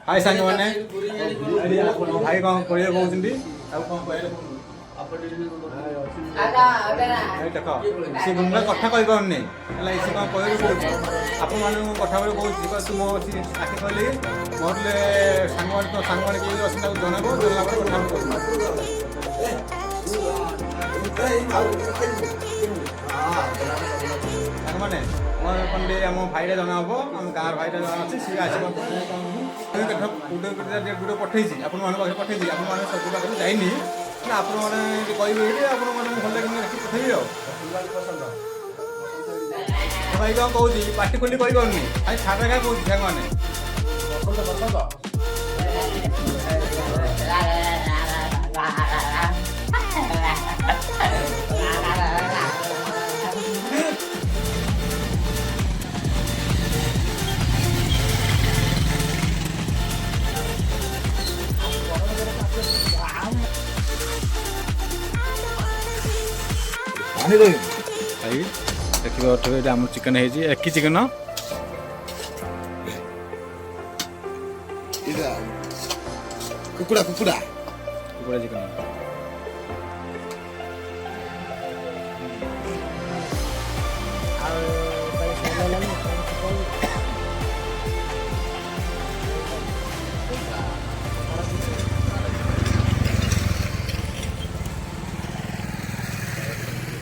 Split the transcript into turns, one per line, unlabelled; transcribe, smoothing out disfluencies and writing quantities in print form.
हाय सांग मैंने भाई कौन करिए कहउछंती आ कौन कहले देख सी गुंडा कथा कहि पाउनी हला इसी कौन कहले कहउछ आपन माने कथा बले कहउछ तुम आके कहले मोरले सांग माने के असना जनाबो जला पर कथा कहउछ माने मोर पंडे हम भाईरे जना हबो हम कार भाईरे जना अछि सी आसीबो कथा गुडो पठेछि आपन माने पाखे पठेछि आपन माने सब पाखे जाइनी ना आपन माने कहबे कि आपन माने भले कि रखि पठेबी आ भाई का कहउछि पाटी खोली कहि करनी भाई छाटा का कहउछि सांग माने बसंत बसंत भाई देखिए आम चिकेन है कि चिकेन
कुकुड़ा कुकुड़ा
चिकेन